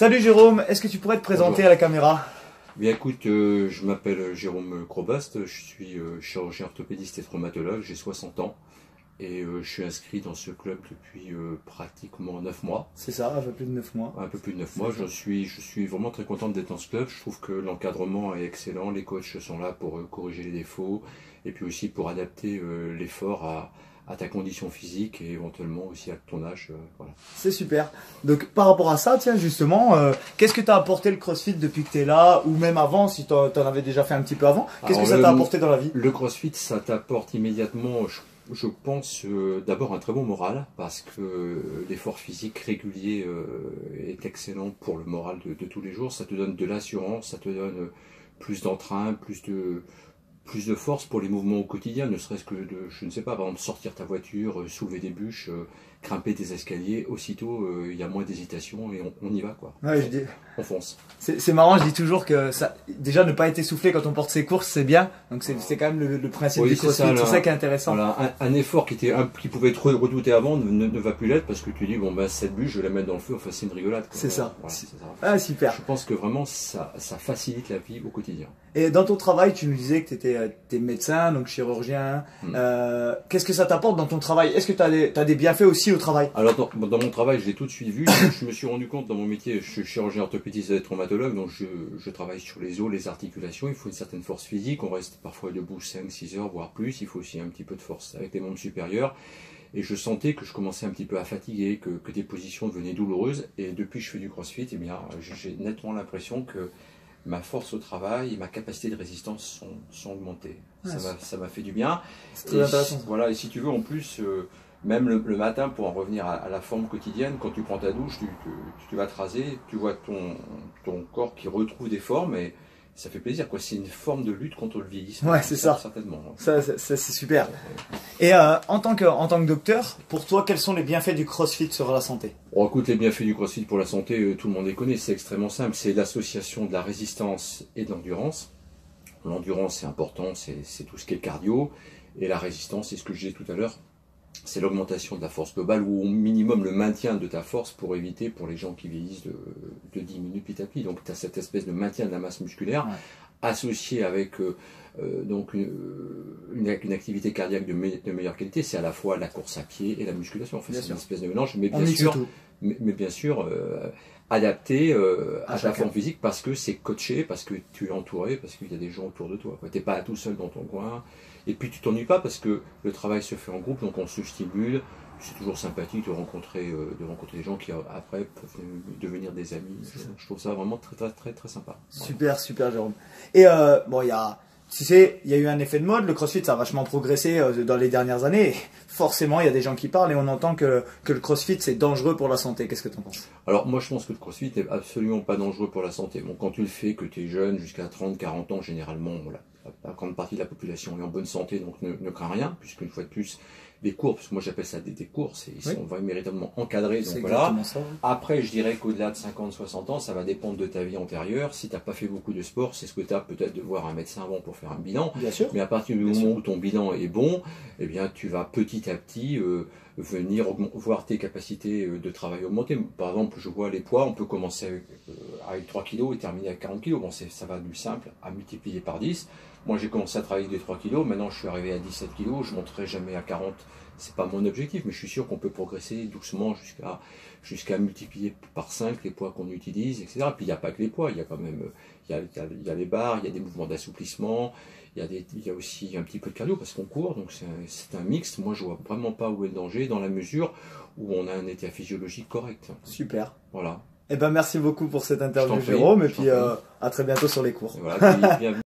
Salut Jérôme, est-ce que tu pourrais te présenter Bonjour. à la caméra? Bien écoute, je m'appelle Jérôme Crobast, je suis chirurgien orthopédiste et traumatologue, j'ai 60 ans et je suis inscrit dans ce club depuis pratiquement 9 mois. C'est ça, un peu plus de 9 mois. Un peu plus de 9 mois, je suis vraiment très content d'être dans ce club, je trouve que l'encadrement est excellent, les coachs sont là pour corriger les défauts et puis aussi pour adapter l'effort à ta condition physique et éventuellement aussi à ton âge. Voilà. C'est super. Donc par rapport à ça, tiens justement, qu'est-ce que t'as apporté le CrossFit depuis que t'es là, ou même avant, si t'en avais déjà fait un petit peu avant, qu'est-ce que ça t'a apporté dans la vie? Le CrossFit, ça t'apporte immédiatement, je pense, d'abord un très bon moral, parce que l'effort physique régulier est excellent pour le moral de tous les jours. Ça te donne de l'assurance, ça te donne plus d'entrain, plus de force pour les mouvements au quotidien, ne serait-ce que de, je ne sais pas, par exemple, sortir ta voiture, soulever des bûches, grimper des escaliers, aussitôt il y a moins d'hésitation et on y va, quoi. Ouais, On fonce. C'est marrant, je dis toujours que ça, déjà ne pas être essoufflé quand on porte ses courses, c'est bien. Donc c'est quand même le principe du CrossFit, c'est ça qui est intéressant. Voilà, un effort qui pouvait être redouté avant ne va plus l'être parce que tu dis, bon bah cette bûche, je vais la mettre dans le feu, enfin c'est une rigolade. C'est ça. Voilà, c'est ça. Ah super. Je pense que vraiment ça facilite la vie au quotidien. Et dans ton travail, tu nous disais que tu étais médecin, donc chirurgien. Qu'est-ce que ça t'apporte dans ton travail? Est-ce que tu as des bienfaits aussi au travail? Alors dans mon travail, je l'ai tout de suite vu. Je me suis rendu compte dans mon métier, je suis chirurgien orthopédiste et traumatologue, donc je travaille sur les os, les articulations. Il faut une certaine force physique. On reste parfois debout 5-6 heures, voire plus. Il faut aussi un petit peu de force avec les membres supérieurs. Et je sentais que je commençais un petit peu à fatiguer, que des positions devenaient douloureuses. Et depuis que je fais du CrossFit, eh bien, j'ai nettement l'impression que ma force au travail et ma capacité de résistance sont augmentées. Ça m'a fait du bien. C'est très intéressant. Voilà, et si tu veux, en plus, même le matin, pour en revenir à la forme quotidienne, quand tu prends ta douche, tu vas te raser, tu vois ton corps qui retrouve des formes et ça fait plaisir, quoi. C'est une forme de lutte contre le vieillissement. Ouais, c'est ça. Certainement. Ça c'est super. Et en tant que docteur, pour toi, quels sont les bienfaits du CrossFit sur la santé? Bon, écoute, les bienfaits du CrossFit pour la santé, tout le monde les connaît, c'est extrêmement simple. C'est l'association de la résistance et de l'endurance. L'endurance, c'est important, c'est tout ce qui est cardio. Et la résistance, c'est ce que je disais tout à l'heure, c'est l'augmentation de la force globale ou au minimum le maintien de ta force pour éviter, pour les gens qui vieillissent, de diminuer petit à petit. Donc tu as cette espèce de maintien de la masse musculaire associé avec donc une activité cardiaque de meilleure qualité. C'est à la fois la course à pied et la musculation. En fait, c'est une espèce de mélange, mais bien sûr adapté à ta forme physique parce que c'est coaché, parce que tu es entouré, parce qu'il y a des gens autour de toi. Tu n'es pas tout seul dans ton coin. Et puis tu t'ennuies pas parce que le travail se fait en groupe, donc on se stimule. C'est toujours sympathique de rencontrer des gens qui après peuvent devenir des amis. Je trouve ça vraiment très sympa. Super, super Jérôme. Et bon, il y a eu un effet de mode, le CrossFit ça a vachement progressé dans les dernières années. Et forcément, il y a des gens qui parlent et on entend que le CrossFit c'est dangereux pour la santé. Qu'est-ce que tu en penses? Alors moi je pense que le CrossFit n'est absolument pas dangereux pour la santé. Bon, quand tu le fais, que tu es jeune, jusqu'à 30-40 ans, généralement, voilà, la grande partie de la population est en bonne santé, donc ne crains rien, puisqu'une fois de plus, les cours, parce que moi j'appelle ça des cours, ils sont véritablement encadrés. Donc voilà. Ça, oui. Après, je dirais qu'au-delà de 50-60 ans, ça va dépendre de ta vie antérieure. Si tu n'as pas fait beaucoup de sport, c'est ce que tu as peut-être de voir un médecin avant pour faire un bilan. Bien sûr. Mais à partir du moment où ton bilan est bon, eh bien, tu vas petit à petit venir voir tes capacités de travail augmenter. Par exemple, je vois les poids, on peut commencer avec 3 kg et terminer avec 40 kg. Bon, ça va du simple à multiplier par 10. Moi, j'ai commencé à travailler avec des 3 kg, maintenant je suis arrivé à 17 kg, je ne monterai jamais à 40. C'est pas mon objectif, mais je suis sûr qu'on peut progresser doucement jusqu'à multiplier par 5 les poids qu'on utilise, etc. Puis il n'y a pas que les poids, il y a quand même il y a les barres, il y a des mouvements d'assouplissement, il y a aussi un petit peu de cardio parce qu'on court, donc c'est un mixte. Moi je vois vraiment pas où est le danger dans la mesure où on a un état physiologique correct. Super. Voilà. Eh ben merci beaucoup pour cette interview Jérôme et puis à très bientôt sur les cours. Et voilà,